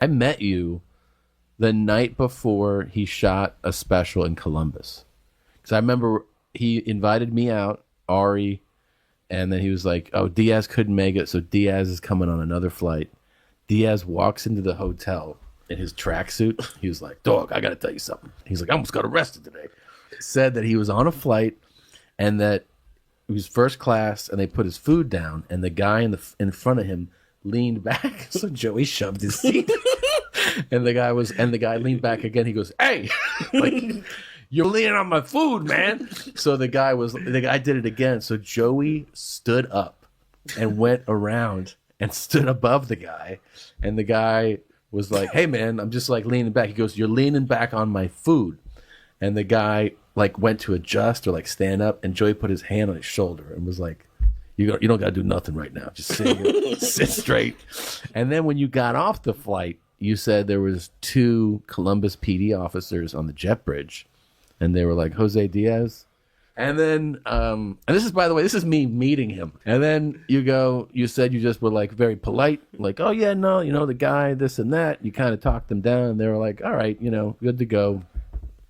I met you the night before he shot a special in Columbus. Because I remember he invited me out, Ari, and then he was like, oh, Diaz couldn't make it, so Diaz is coming on another flight. Diaz walks into the hotel in his tracksuit. He was like, dog, I got to tell you something. He's like, I almost got arrested today. Said that he was on a flight and that it was first class and they put his food down and the guy in front of him leaned back. So Joey shoved his seat. and the guy leaned back again. He goes, hey, like, you're leaning on my food, man. So the guy did it again. So Joey stood up and went around and stood above the guy. And the guy was like, hey, man, I'm just like leaning back. He goes, you're leaning back on my food. And the guy like went to adjust or like stand up. And Joey put his hand on his shoulder and was like, you don't got to do nothing right now. Just sit straight. And then when you got off the flight, you said there was 2 Columbus PD officers on the jet bridge. And they were like, Jose Diaz. And then, and this is, by the way, this is me meeting him. And then you said you just were like very polite, like, oh yeah, no, the guy, this and that. You kind of talked them down. And they were like, all right, good to go.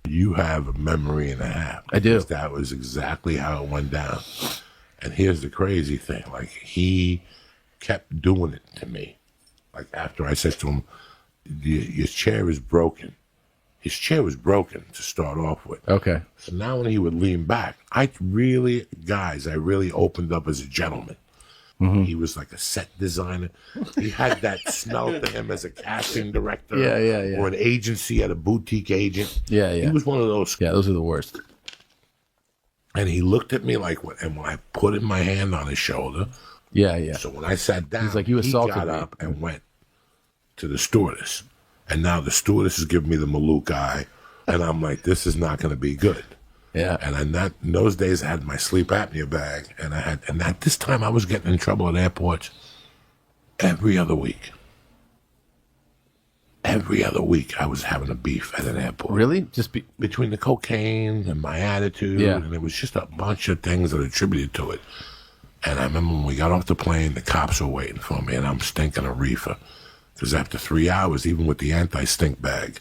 You have a memory and a half. I do. That was exactly how it went down. And here's the crazy thing. Like, he kept doing it to me. Like, after I said to him, your chair is broken. His chair was broken to start off with. Okay. So now when he would lean back, I really opened up as a gentleman. Mm-hmm. He was like a set designer. He had that smell to him as a casting director or an agency at a boutique agent. Yeah. He was one of those. Yeah, those are the worst. And he looked at me like, and when I put in my hand on his shoulder. Yeah. So when I sat down, he's like, you assaulted he got me. up and went to the stewardess. And now the stewardess is giving me the Malouk eye. And I'm like, this is not going to be good. Yeah. And in those days, I had my sleep apnea bag. And at this time, I was getting in trouble at airports every other week. Every other week, I was having a beef at an airport. Really? Between the cocaine and my attitude. Yeah. And it was just a bunch of things that attributed to it. And I remember when we got off the plane, the cops were waiting for me. And I'm stinking a reefer. Because after 3 hours, even with the anti-stink bag,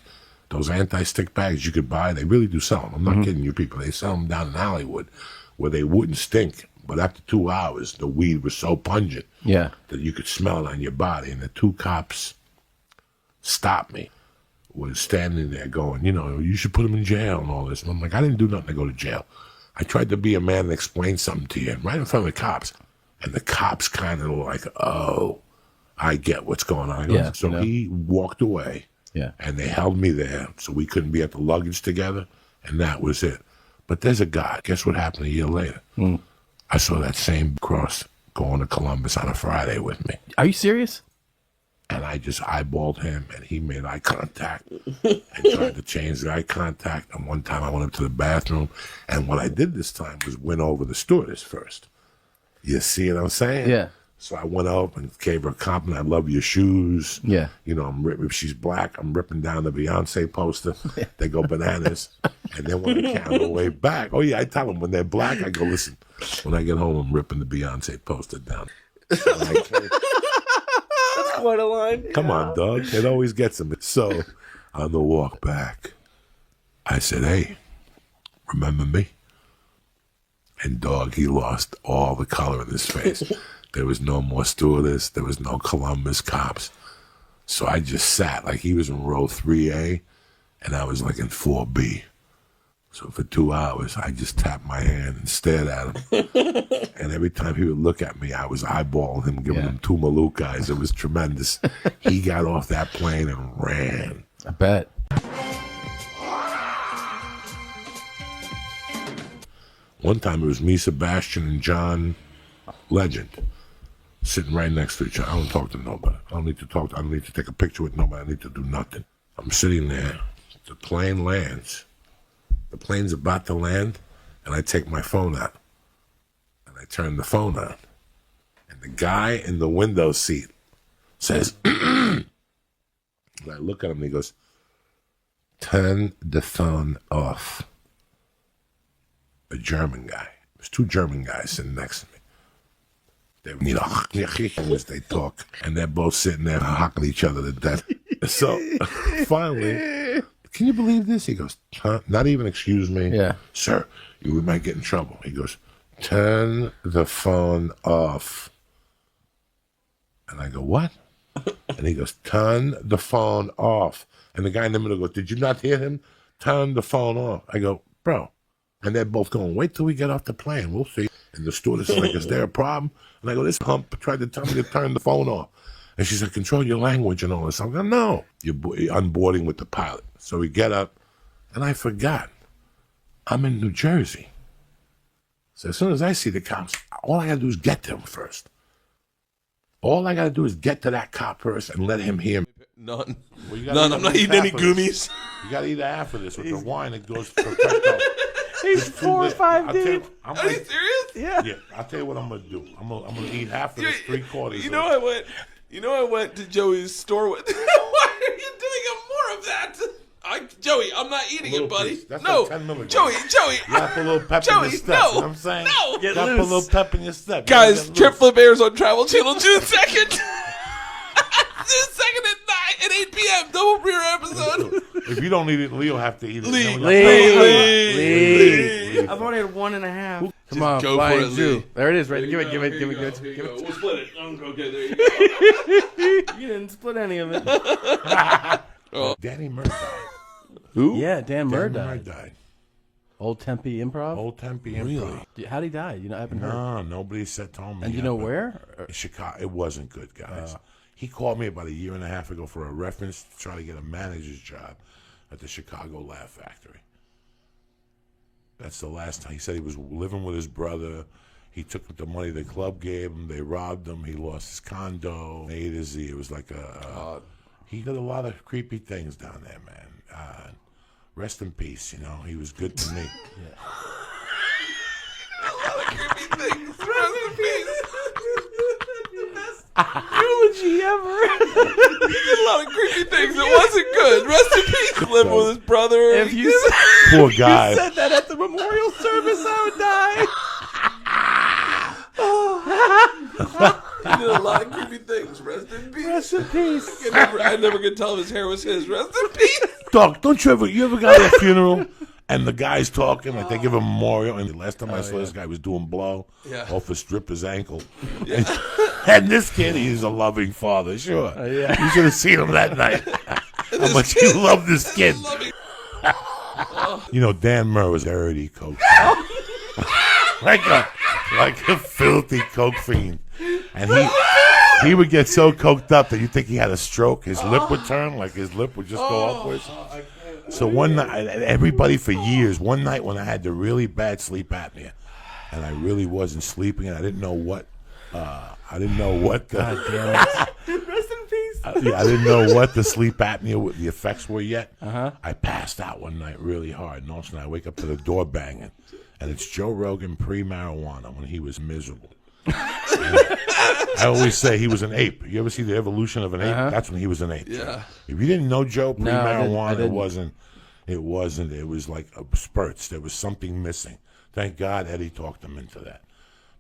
those anti-stink bags you could buy, they really do sell them. I'm not kidding you people. They sell them down in Hollywood where they wouldn't stink. But after 2 hours, the weed was so pungent that you could smell it on your body. And the 2 cops stopped me, was standing there going, you should put him in jail and all this. And I'm like, I didn't do nothing to go to jail. I tried to be a man and explain something to you right in front of the cops. And the cops kind of like, oh, I get what's going on. So he walked away. Yeah. And they held me there so we couldn't be at the luggage together. And that was it. But there's a guy. Guess what happened a year later? I saw that same cross going to Columbus on a Friday with me. Are you serious? And I just eyeballed him, and he made eye contact and tried to change the eye contact. And one time I went up to the bathroom, and what I did this time was win over the stewardess first. You see what I'm saying? Yeah. So I went up and gave her a compliment. I love your shoes. Yeah. If she's black, I'm ripping down the Beyonce poster. They go bananas. And then when I came on the way back, I tell them when they're black, I go, listen, when I get home, I'm ripping the Beyonce poster down. That's quite a line. Come on, dog. It always gets them. So on the walk back, I said, hey, remember me? And dog, he lost all the color in his face. There was no more stewardess. There was no Columbus cops. So I just sat like he was in row 3A and I was like in 4B. So for 2 hours, I just tapped my hand and stared at him. And every time he would look at me, I was eyeballing him, giving him 2 Malouk eyes. It was tremendous. He got off that plane and ran. I bet. One time it was me, Sebastian, and John Legend sitting right next to each other. I don't talk to nobody. I don't need to talk. I don't need to take a picture with nobody. I need to do nothing. I'm sitting there. The plane lands. The plane's about to land, and I take my phone out. And I turn the phone on. And the guy in the window seat says, and I look at him and he goes, turn the phone off. A German guy. There's 2 German guys sitting next to me. They talk, and they're both sitting there hocking each other to death. So finally, can you believe this? He goes, not even excuse me. Yeah. Sir, you might get in trouble. He goes, turn the phone off. And I go, what? And he goes, turn the phone off. And the guy in the middle goes, did you not hear him? Turn the phone off. I go, bro. And they're both going, wait till we get off the plane. We'll see. And the stewardess is like, is there a problem? And I go, this hump tried to tell me to turn the phone off. And she said, control your language and all this. I'm going, no. You're onboarding with the pilot. So we get up, and I forgot. I'm in New Jersey. So as soon as I see the cops, all I got to do is get to him first. All I got to do is get to that cop first and let him hear me. None. Well, None. I'm not eating any gummies. You got to eat half of this with the wine that goes to protect. He's 4 or 5 deep. Are you serious? Yeah. Yeah, I'll tell you what I'm gonna do. I'm gonna eat half of this, 3/4. You know, I went to Joey's store with. Why are you doing more of that? Joey, I'm not eating it, buddy. Piece. That's No, like 10 milligrams. Joey. You gotta put a little pep in your step. no, You know what I'm saying? no. You gotta put a little pep in your step. Guys, Trip Flip airs on Travel Channel June 2nd. June 2nd at 8 p.m. Double premiere episode. If you don't eat it, Lee'll have to eat it. Leave. I've only had 1.5. Come on, go Flying for it, Jew. Lee. There it is, right? Give it. Here you go. We'll split it. Okay, there you go. You didn't split any of it. Danny Mur died. Who? Yeah, Dan Mur Danny Mur died. died. Old Tempe Improv. Old Tempe Improv. How'd he die? You know, I haven't heard. No, nobody told me. And you yet, know but where? In Chicago, it wasn't good, guys. He called me about 1.5 years ago for a reference to try to get a manager's job at the Chicago Laugh Factory. That's the last time. He said he was living with his brother. He took the money the club gave him. They robbed him. He lost his condo. A to Z. It was like he did a lot of creepy things down there, man. Rest in peace. You know, he was good to me. Creepy things. Rest in peace. Eulogy ever. He did a lot of creepy things. It wasn't good. Rest in peace. Living with his brother. If you Poor guy. said that at the memorial service, I would die. He did a lot of creepy things. Rest in peace. Rest in peace. I never could tell if his hair was his. Rest in peace. Dog, don't you ever got to a funeral and the guy's talking like they give a memorial, and the last time I saw this guy was doing blow off a stripper's ankle. And this kid, he's a loving father, sure. You should have seen him that night. How much he loved this kid. You know, Dan Mur was dirty coke. like a filthy coke fiend. And he would get so coked up that you think he had a stroke. His lip would turn, like his lip would just go upwards. So one night, everybody for years, one night when I had the really bad sleep apnea, and I really wasn't sleeping, and I didn't know what the Rest in peace. I didn't know what the sleep apnea, the effects were yet. I passed out one night really hard, and all of a sudden I wake up to the door banging, and it's Joe Rogan pre-marijuana when he was miserable. I always say he was an ape. You ever see the evolution of an ape? That's when he was an ape. Yeah. If you didn't know Joe pre-marijuana, I didn't. It wasn't. It was like spurts. There was something missing. Thank God Eddie talked him into that,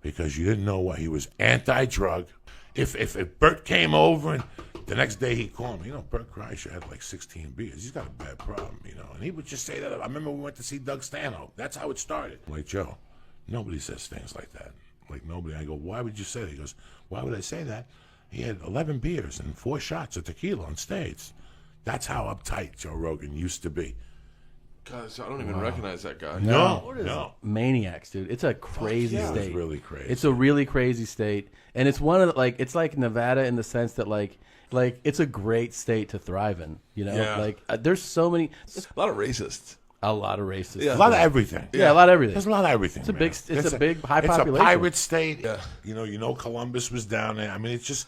because you didn't know what he was anti-drug. If Bert came over and the next day he called me, you know, Bert Kreischer had like 16 beers. He's got a bad problem, you know, and he would just say that. I remember we went to see Doug Stanhope. That's how it started. I'm like, Joe, nobody says things like that. Like, nobody. I go, why would you say that? He goes, why would I say that? He had 11 beers and 4 shots of tequila on stage. That's how uptight Joe Rogan used to be. God, I don't even recognize that guy. No. Maniacs, dude. It's a crazy It was state. really crazy. It's a really crazy state, and it's one of the, like, it's like Nevada in the sense that like it's a great state to thrive in. You know, Yeah. like there's so many, A lot of racists. a lot of racists. Yeah. a lot of everything. Yeah, a lot of everything. There's a lot of everything. It's a big, man. it's a big high It's population. a pirate state. Yeah. You know, Columbus was down there. I mean, it's just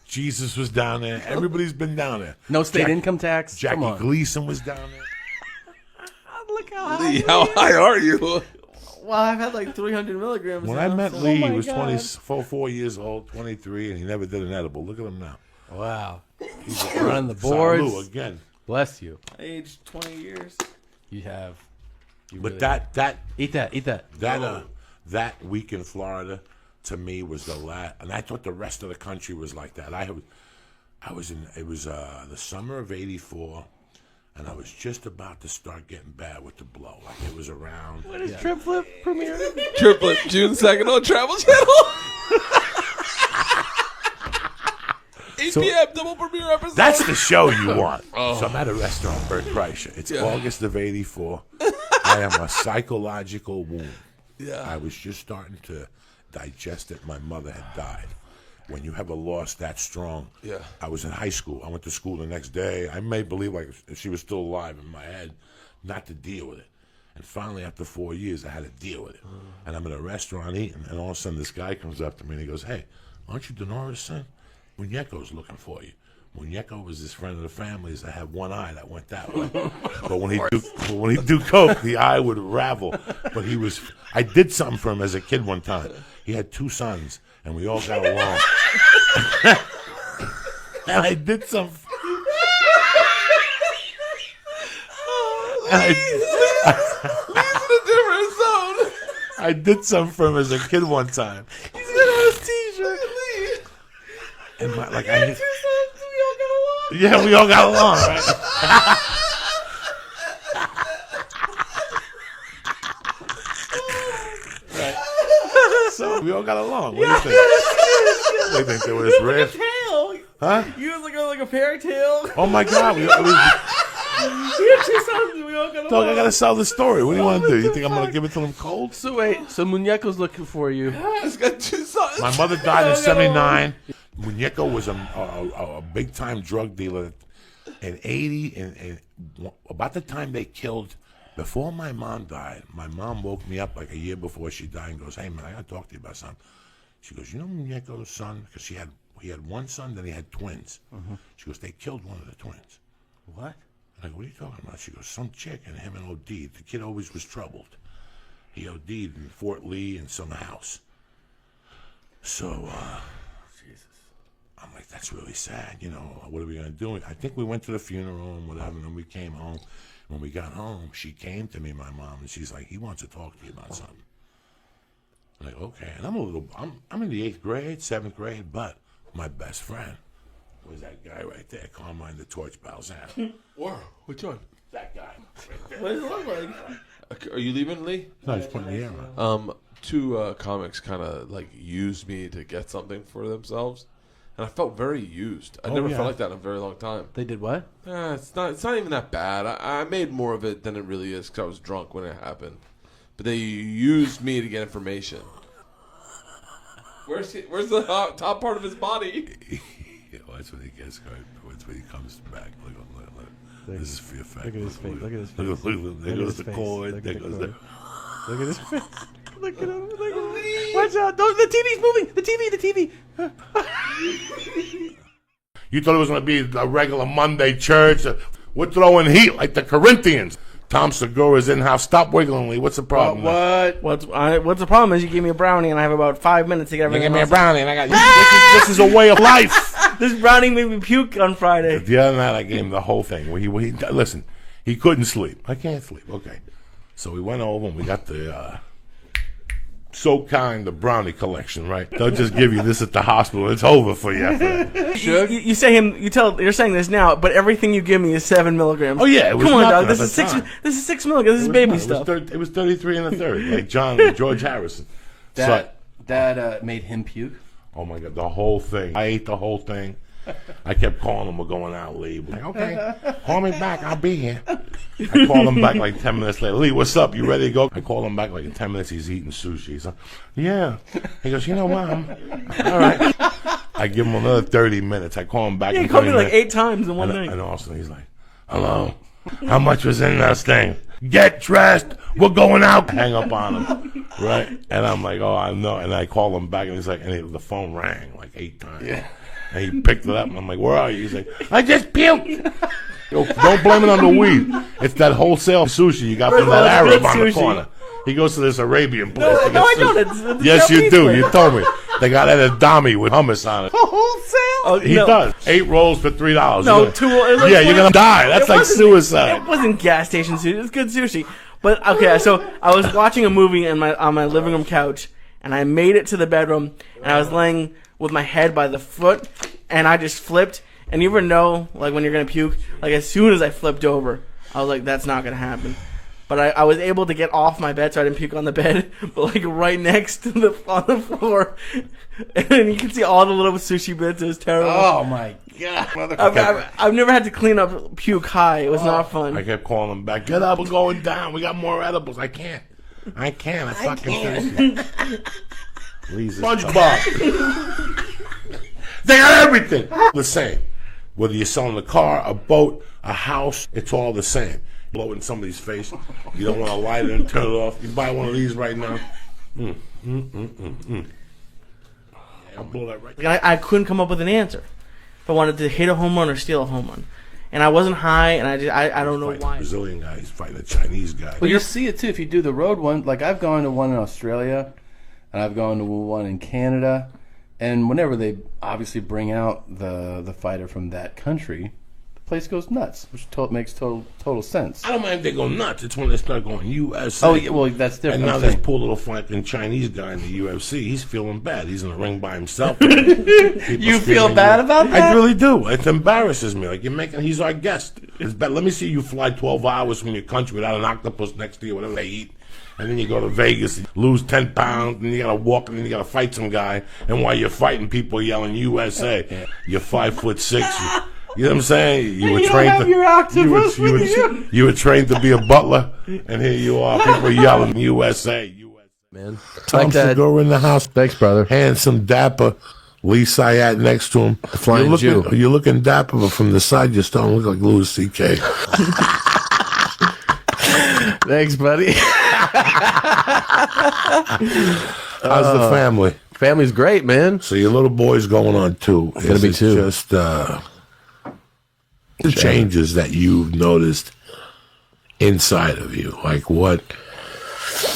Jesus was down there. Everybody's been down there. No state income tax. Come Jackie on. Gleason was down there. Look how high. Lee, how high are you? Well, I've had like 300 milligrams. When now, I met so- Lee, Oh he my was God. 24 years old, 23, and he never did an edible. Look at him now. Wow. He's Running the boards. Salud again. Bless you. Aged 20 years. You have. You But really- that eat that. that week in Florida, to me, was the last. And I thought the rest of the country was like that. It was the summer of '84, and I was just about to start getting bad with the blow. Like it was around. When is Trip Flip premiere? Triplet, June 2nd on Travel Channel. 8 p.m. double premiere episode. That's the show you want. So I'm at a restaurant, Bert Kreischer. It's August of '84. I am a psychological wound. Yeah. I was just starting to digest that my mother had died. When you have a loss that strong, I was in high school. I went to school the next day. I made believe like if she was still alive in my head, not to deal with it. And finally, after 4 years, I had to deal with it. And I'm in a restaurant eating, and all of a sudden, this guy comes up to me and he goes, "Hey, aren't you Denora's son? Muñeco's looking for you." Muñeco was this friend of the family's that had one eye that went that way. But when he do coke, the eye would ravel. But I did something for him as a kid one time. He had 2 sons, and we all got along. And I did something. I did something for him as a kid one time. He's gonna have a seizure. And yeah, we all got along, right? Right. So we all got along. What do you think? What do you think? There was riff? Tail. Huh? You was like a fairy tale. Oh my God! We had 2 sons. We all got Dog, along. I gotta sell the story. What do you want to do? You think I'm gonna give it to him cold? So wait, so Muñeco's looking for you. He's got 2 sons. My mother died in '79. Muñeco was a big time drug dealer. In '80, and about the time they killed, before my mom died, my mom woke me up like a year before she died and goes, "Hey man, I gotta talk to you about something." She goes, "You know Muñeco's son?" Because he had one son, then he had twins. She goes, "They killed one of the twins." What? And I go, "What are you talking about?" She goes, "Some chick and him and OD'd. The kid always was troubled. He OD'd in Fort Lee and some house." So, I'm like, that's really sad. You know, what are we going to do? I think we went to the funeral and whatever, and then we came home. When we got home, she came to me, my mom, and she's like, "He wants to talk to you about something." I'm like, okay. And I'm in the 8th grade, 7th grade, but my best friend was that guy right there, Carmine the Torch Balzano. Or which one? That guy right there. What does it look like? Are you leaving, Lee? No, he's putting the air on. 2 comics kind of like used me to get something for themselves, and I felt very used. I never felt like that in a very long time. They did what? It's not even that bad. I made more of it than it really is because I was drunk when it happened. But they used me to get information. Where's the top part of his body? Yeah, well, that's when he gets hurt. That's when he comes back. Look. This is for your effect. Look at his face. Look at his face. Look, there goes the cord. There goes the... Look at his face. Look at him. Look at him. Watch out. The TV's moving. The TV. You thought it was going to be a regular Monday church. We're throwing heat like the Corinthians. Tom Segura's in-house. Stop wiggling, Lee. What's the problem? What's the problem is you give me a brownie and I have about 5 minutes to get everything. Give me a brownie and I got this is a way of life. This brownie made me puke on Friday. The other night I gave him the whole thing. Listen, he couldn't sleep. I can't sleep. Okay. So we went over and we got the So Kind, the brownie collection, right? They'll just give you this at the hospital. It's over for you after that. You say him. You're saying this now, but everything you give me is 7 milligrams. Oh yeah, it was come on, dog. nothing This at is the 6. time. This is 6 milligrams. This is baby stuff. It was 33 and a third, like George Harrison. That made him puke. Oh my God, the whole thing. I ate the whole thing. I kept calling him, "We're going out, Lee." Like, okay, call me back. I'll be here. I called him back like 10 minutes later. "Lee, what's up? You ready to go?" I called him back like in 10 minutes. He's eating sushi. He's like, "Yeah." He goes, "You know, Mom." All right. I give him another 30 minutes. I call him back. Yeah, he called me like 8 times in one night. And all of a sudden he's like, "Hello. How much was in that thing? Get dressed. We're going out." Hang up on him. Right? And I'm like, "Oh, I know." And I call him back and he's like, the phone rang like 8 times. Yeah. And he picked it up, and I'm like, "Where are you?" He's like, "I just puked." Don't blame it on the weed. It's that wholesale sushi you got from that Arab on the corner. He goes to this Arabian place. No, I don't. It's yes, you Japanese do. place. You told me. They got edamame with hummus on it. Wholesale? Oh, He does. 8 rolls for $3. No, You're 2. yeah, you're going to die. That's like suicide. It wasn't gas station sushi. It was good sushi. But, okay, so I was watching a movie on my living room couch, and I made it to the bedroom, and I was laying with my head by the foot, and I just flipped, And you ever know, like, when you're going to puke? Like, as soon as I flipped over, I was like, that's not going to happen. But I was able to get off my bed so I didn't puke on the bed, but, like, right next to on the floor. And you can see all the little sushi bits. It was terrible. Oh, my God. I've never had to clean up puke high. It was not fun. I kept calling him back. Get up, we're going down. We got more edibles. I can't. I fucking can't. SpongeBob. They got everything the same. Whether you're selling a car, a boat, a house, it's all the same. Blow it in somebody's face. You don't want to light it and turn it off. You buy one of these right now. I'll blow that right. I couldn't come up with an answer. If I wanted to hit a home run or steal a home run. And I wasn't high, and I don't know why. A Brazilian guy, he's fighting a Chinese guy. Well, you see it too if you do the road one. Like I've gone to one in Australia, and I've gone to one in Canada, and whenever they obviously bring out the fighter from that country, the place goes nuts, which makes total sense. I don't mind if they go nuts. It's when they start going USA. Oh, yeah, well, that's different. And now this poor little fucking Chinese guy in the UFC, he's feeling bad. He's in the ring by himself. You feel bad about that? I really do. It embarrasses me. Like, he's our guest. It's bad. Let me see you fly 12 hours from your country without an octopus next to you, whatever they eat. And then you go to Vegas, lose 10 pounds, and you gotta walk, and then you gotta fight some guy. And while you're fighting, people are yelling USA. You're 5'6". You know what I'm saying? You were trained you were trained to be a butler, and here you are. People are yelling USA. Man, Tom like that. Segura in the house. Thanks, brother. Handsome, dapper. Lee Syatt next to him. Flying Jew. You're looking dapper, but from the side, you still look like Louis C.K. Thanks, buddy. How's the family? Family's great, man. So your little boy's going on too. Gonna be two. Just the changes that you've noticed inside of you. Like what?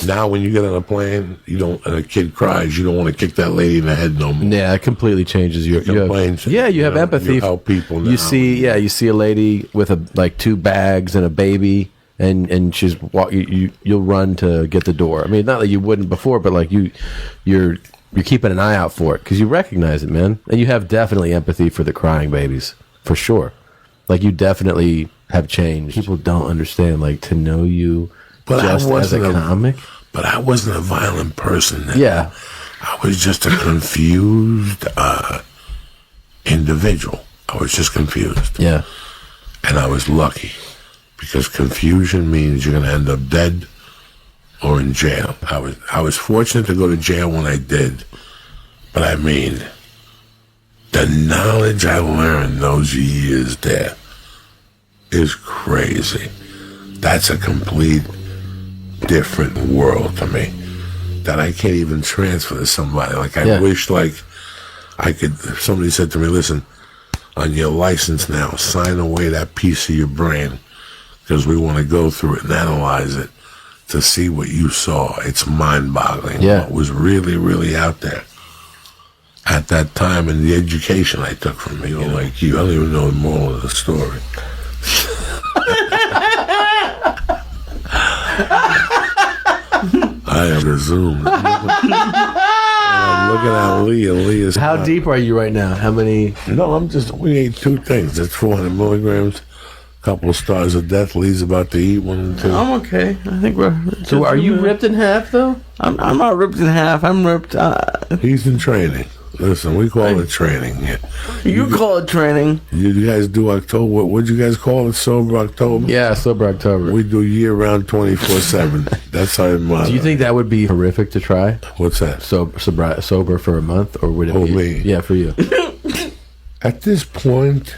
Now when you get on a plane, you don't, and a kid cries, you don't want to kick that lady in the head no more. Yeah, it completely changes your complaints. You have empathy. You help people now. You see a lady with like 2 bags and a baby, and she's you'll run to get the door. I mean, not that you wouldn't before, but like you're keeping an eye out for it because you recognize it, man, and you have definitely empathy for the crying babies for sure. Like you definitely have changed. People don't understand. Like to know you just as a comic. But I wasn't a violent person then. Yeah. I was just a confused individual. I was just confused. Yeah. And I was lucky because confusion means you're going to end up dead or in jail. I was fortunate to go to jail when I did. But I mean, the knowledge I learned those years there is crazy. That's a complete different world to me that I can't even transfer to somebody. Like I wish like I could, if somebody said to me, listen, on your license now, sign away that piece of your brain because we want to go through it and analyze it to see what you saw. It's mind-boggling. What was really, really out there at that time and the education I took from people like you. I don't even know the moral of the story. I am resumed. I'm looking at Lee, and Lee is... How deep are you right now? How many... No, we ate 2 things. That's 400 milligrams. Couple of stars of death. Lee's about to eat 1 and 2. I'm okay. I think we're... So are you ripped in half, though? I'm not ripped in half. I'm ripped... He's in training. Listen, we call it training. You call it training. You guys do October. What'd you guys call it? Sober October? Yeah, Sober October. We do year-round 24/7. That's how Do you think that would be horrific to try? What's that? Sober for a month? Or would it be... me? Yeah, for you. At this point,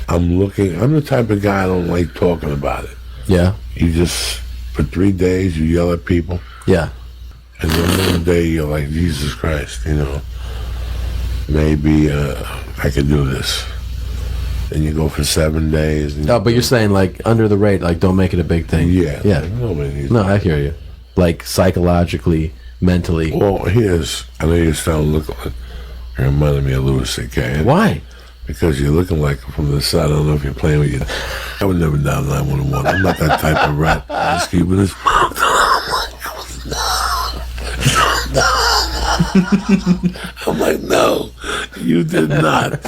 I'm the type of guy I don't like talking about it. Yeah. You just, for 3 days, you yell at people. Yeah. And then one day you're like, Jesus Christ, maybe I could do this. And you go for 7 days. And but you're saying like under the rate, like don't make it a big thing. Yeah. Yeah. Nobody needs I hear you. Like psychologically, mentally. Well, I know you're starting to look like, you're reminding me of Louis C.K. Why? Because you're looking like from the side. I don't know if you're playing with you. I would never dial 911. I'm not that type of rat. I'm just keeping this. I'm like, no, you did not.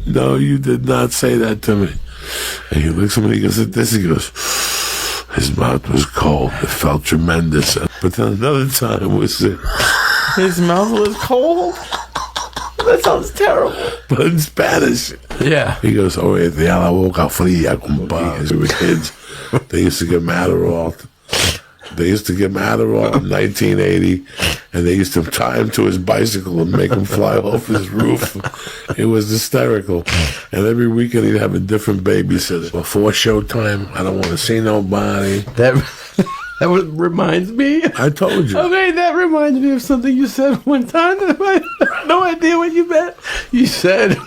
No, you did not say that to me. And he looks at me, he goes at this, he goes, his mouth was cold. It felt tremendous. But then another time was it. His mouth was cold? That sounds terrible. But in Spanish. Yeah. He goes, oye, te la boca fría, compa. As we were kids, they used to get Adderall. They used to give him Adderall in 1980, and they used to tie him to his bicycle and make him fly off his roof. It was hysterical. And every weekend he'd have a different babysitter. Before showtime, I don't want to see nobody. Reminds me. I told you. Okay, that reminds me of something you said one time. That I have no idea what you meant. You said,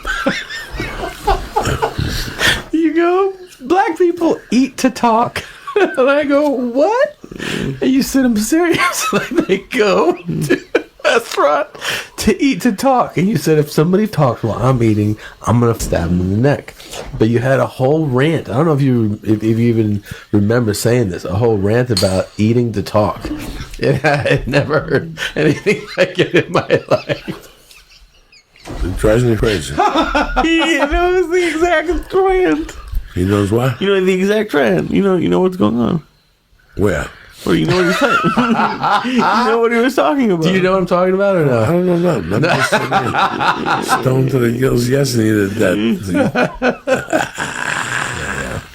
you go, black people eat to talk. And I go, what? And you said, I'm serious. Like they go to a restaurant to eat to talk. And you said, if somebody talks while I'm eating, I'm going to stab them in the neck. But you had a whole rant. I don't know if you even remember saying this, a whole rant about eating to talk. I'd never heard anything like it in my life. It drives me crazy. He knows the exact rant. He knows why? You know the exact trend. You know what's going on. Where? Well, you know what he's saying. You know what he was talking about. Do you know what I'm talking about or no? I don't know. I'm just saying. Stoned to the gills. Yes, and he did that.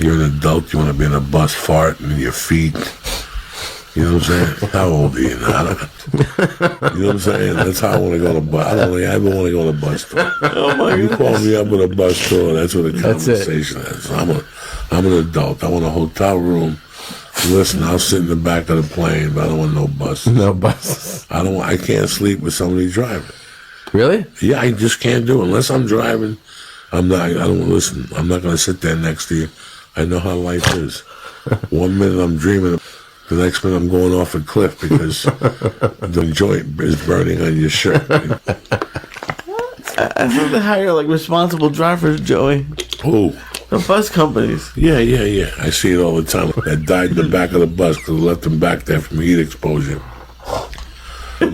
You're an adult. You want to be in a bus farting in your feet. You know what I'm saying? How old are you now? You know what I'm saying? That's how I want to go to bus. I don't ever want to go to bus tour. Oh my You call me up with a bus tour, that's what the That's conversation is. I'm an adult. I want a hotel room. Listen, I'll sit in the back of the plane, but I don't want no buses. No buses. I can't sleep with somebody driving. Really? Yeah, I just can't do it. Unless I'm driving, I don't listen. I'm not going to sit there next to you. I know how life is. 1 minute I'm dreaming. The next minute I'm going off a cliff because the joint is burning on your shirt. I think they hire like responsible drivers, Joey. Oh, The bus companies. yeah. I see it all the time. That died in the back of the bus because left them back there from heat exposure. What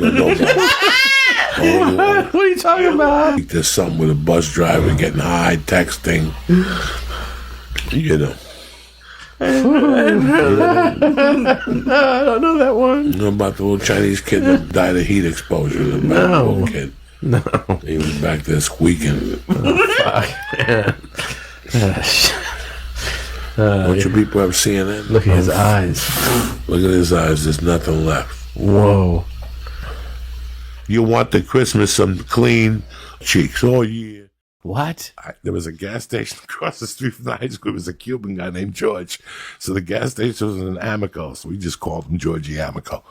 are you talking about? There's something with a bus driver getting high, texting. You know. I don't know that one. You know about the little Chinese kid that died of heat exposure? The little kid. No. He was back there squeaking. Fuck. Don't you people have CNN? Look at his eyes. Look at his eyes. There's nothing left. Whoa. You want the Christmas some clean cheeks. Oh, yeah. What? There was a gas station across the street from the high school. There was a Cuban guy named George. So the gas station was in Amico. So we just called him Georgie Amico.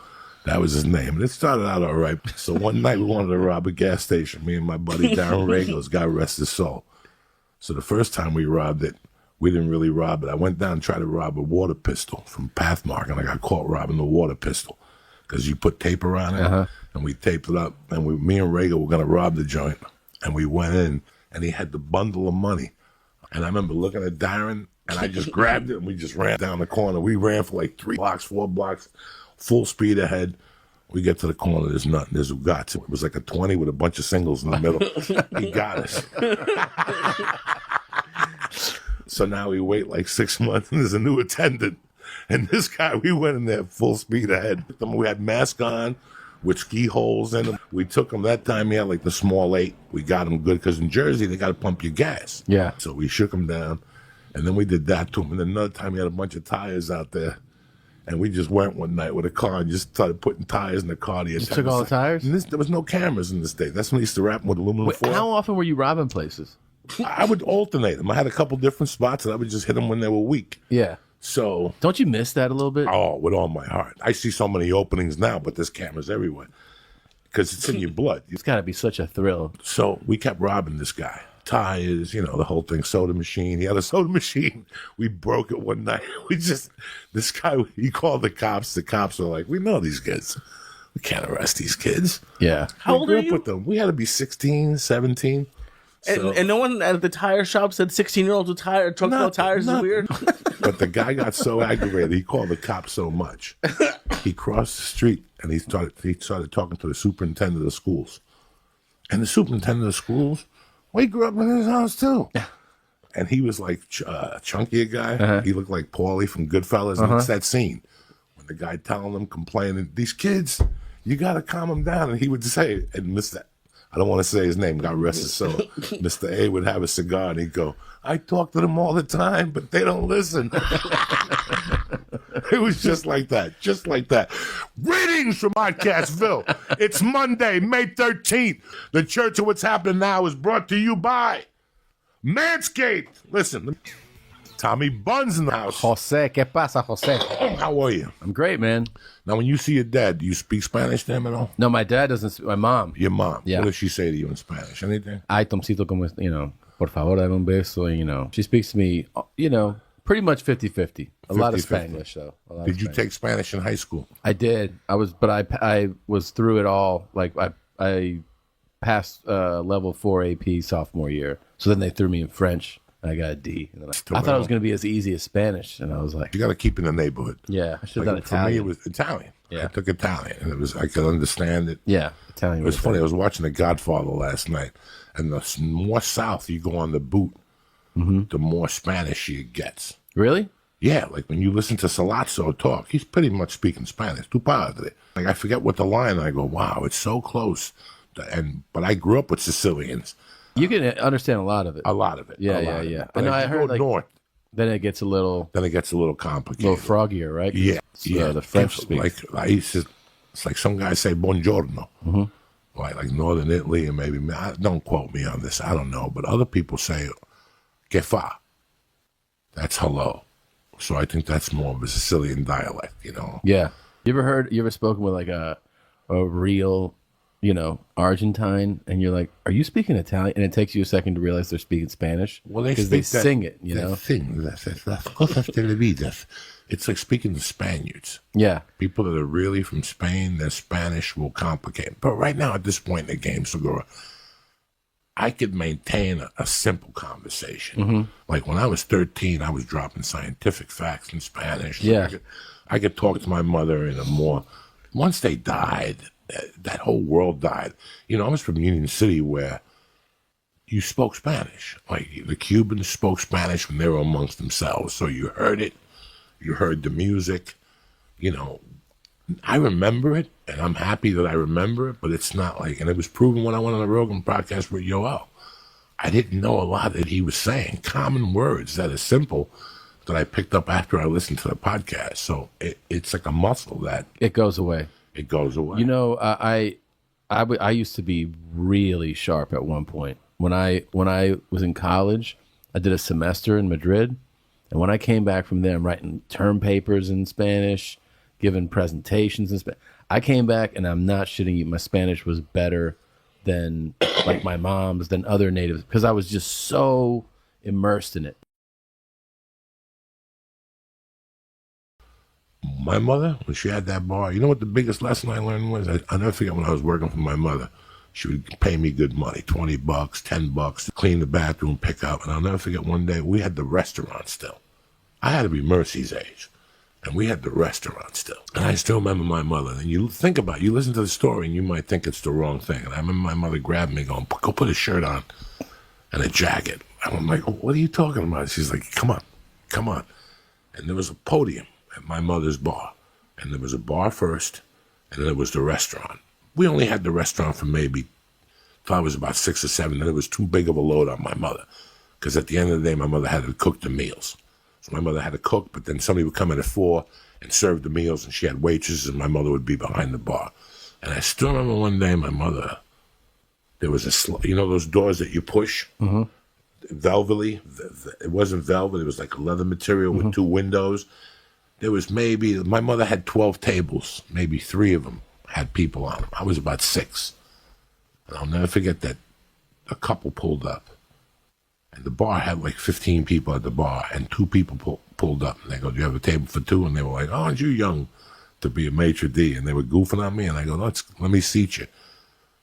That was his name. And it started out all right. So one night we wanted to rob a gas station. Me and my buddy Darren Regos, God rest his soul. So the first time we robbed it, we didn't really rob it. I went down and tried to rob a water pistol from Pathmark, and I got caught robbing the water pistol because you put tape around it, and we taped it up. And me and Rego were going to rob the joint. And we went in, and he had the bundle of money. And I remember looking at Darren, and I just grabbed it, and we just ran down the corner. We ran for like 3 blocks, 4 blocks, full speed ahead. We get to the corner, there's nothing. There's Ugats. It was like a 20 with a bunch of singles in the middle. He got us. So now we wait like 6 months, and there's a new attendant. And this guy, we went in there full speed ahead. We had masks on with ski holes in them. We took him that time. He had like the small 8. We got him good because in Jersey, they got to pump your gas. Yeah. So we shook him down, and then we did that to him. And then another time, he had a bunch of tires out there. And we just went one night with a car and just started putting tires in the car. You took all the tires? And there was no cameras in the state. That's when they used to wrap them with aluminum foil. How often were you robbing places? I would alternate them. I had a couple different spots, and I would just hit them when they were weak. Yeah. So, Don't you miss that a little bit? oh, with all my heart. I see so many openings now, but there's cameras everywhere because it's in your blood. It's got to be such a thrill. So we kept robbing this guy. Tires, the whole thing, soda machine. He had a soda machine. We broke it one night. This guy, he called the cops. The cops were like, we know these kids. We can't arrest these kids. Yeah. How We old grew are up you? with them. We had to be 16, 17. So, And no one at the tire shop said 16-year-olds with trucks without tires is weird. But the guy got so aggravated, he called the cops so much. He crossed the street and he started talking to the superintendent of schools. And the superintendent of schools We grew up in his house too. And he was like a chunkier guy. He looked like Paulie from Goodfellas. And it's that scene when the guy telling them, complaining, these kids, you got to calm them down. And he would say, and Mr. I don't want to say his name, God rest his soul. Mr. A would have a cigar and he'd go, I talk to them all the time, but they don't listen. It was just like that, just like that. Greetings from Podcastville. It's Monday, May 13th. The Church of What's Happening Now is brought to you by Manscaped. Listen, Tommy Buns in the house. Jose, ¿qué pasa, Jose? How are you? I'm great, man. Now, when you see your dad, do you speak Spanish to him at all? No, my dad doesn't. My mom. Your mom. Yeah. What does she say to you in Spanish? Anything? Ay, Tomcito, como, por favor, dame un beso. She speaks to me, pretty much 50-50. A lot of 50-50. Spanish, though. Did you take Spanish in high school? I did. But I was through it all. Like I passed level 4 AP sophomore year. So then they threw me in French. And I got a D. And then I thought it was going to be as easy as Spanish, and I was like, You got to keep in the neighborhood. yeah, I should have Like, done for me, Italian. it was Italian. Yeah. I took Italian, and I could understand it. Yeah, Italian. It was funny. I was watching The Godfather last night, and the more south you go on the boot, the more Spanish it gets. Really? Yeah, like when you listen to Salazzo talk, he's pretty much speaking Spanish. Tu padre. Like I forget what the line. I go, wow, it's so close. But I grew up with Sicilians. You can understand a lot of it. A lot of it. Yeah, a yeah, lot of yeah. it. But I know, if I you heard, go like, north, Then it gets a little complicated. froggier, right? Yeah, yeah. The French speak. It's like some guys say buongiorno. Like Northern Italy, and maybe, don't quote me on this, I don't know, but other people say che fa. That's hello. So I think that's more of a Sicilian dialect, Yeah. You ever spoken with like a real, Argentine, and you're like, are you speaking Italian? And it takes you a second to realize they're speaking Spanish. Well, because they sing it, Las cosas televisas. It's like speaking to Spaniards. Yeah. People that are really from Spain, their Spanish will complicate. But right now, at this point in the game, Segura, I could maintain a simple conversation. Like when I was 13, I was dropping scientific facts in Spanish. Yeah. I could talk to my mother in a more... Once they died, that whole world died. I was from Union City where you spoke Spanish. Like the Cubans spoke Spanish when they were amongst themselves. So you heard it. You heard the music. I remember it, and I'm happy that I remember it, but it's not like... And it was proven when I went on the Rogan podcast with Yoel. I didn't know a lot that he was saying. Common words that are simple that I picked up after I listened to the podcast. So it's like a muscle that... It goes away. It goes away. I used to be really sharp at one point. When I was in college, I did a semester in Madrid, and when I came back from there, I'm writing term papers in Spanish, giving presentations in Spanish. I came back, and I'm not shitting you, my Spanish was better than like my mom's, than other natives, because I was just so immersed in it. My mother, when she had that bar, you know what the biggest lesson I learned was? I never forget when I was working for my mother. She would pay me good money, $20, $10 to clean the bathroom, pick up. And I'll never forget one day, we had the restaurant still. I had to be Mercy's age. And we had the restaurant still. And I still remember my mother. And you think about it, you listen to the story and you might think it's the wrong thing. And I remember my mother grabbed me going, go put a shirt on and a jacket. And I'm like, what are you talking about? She's like, come on. And there was a podium at my mother's bar. And there was a bar first, and then there was the restaurant. We only had the restaurant for maybe, till I was about 6 or 7, and it was too big of a load on my mother. Because at the end of the day, my mother had to cook the meals. So my mother had to cook, but then somebody would come in at 4 and serve the meals, and she had waitresses, and my mother would be behind the bar. And I still remember one day my mother, there was those doors that you push? Velvety. It wasn't velvet, it was like a leather material with 2 windows. There was my mother had 12 tables, maybe 3 of them had people on them. I was about 6. And I'll never forget that a couple pulled up. And the bar had like 15 people at the bar, and 2 people pulled up. And they go, do you have a table for 2? And they were like, oh, aren't you young to be a maitre d'? And they were goofing on me, and I go, let me seat you.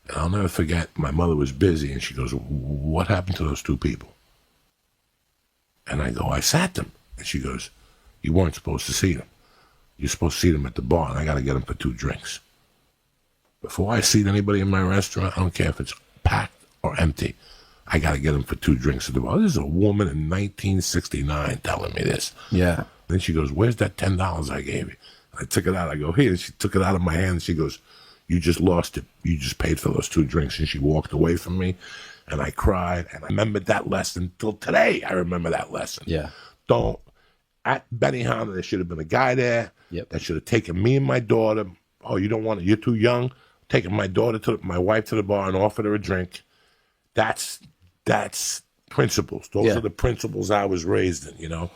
And I'll never forget, my mother was busy, and she goes, what happened to those 2 people? And I go, I sat them. And she goes, you weren't supposed to see them. You're supposed to see them at the bar, and I got to get them for 2 drinks. Before I seat anybody in my restaurant, I don't care if it's packed or empty. I got to get him for 2 drinks at the bar. This is a woman in 1969 telling me this. Yeah. Then she goes, where's that $10 I gave you? I took it out. I go, here. And she took it out of my hand. And she goes, you just lost it. You just paid for those 2 drinks. And she walked away from me. And I cried. And I remembered that lesson till today. I remember that lesson. Yeah. Don't. At Benihana, there should have been a guy there that should have taken me and my daughter. Oh, you don't want it? You're too young? Taking my wife to the bar and offered her a drink. That's principles. Those are the principles I was raised in, you know?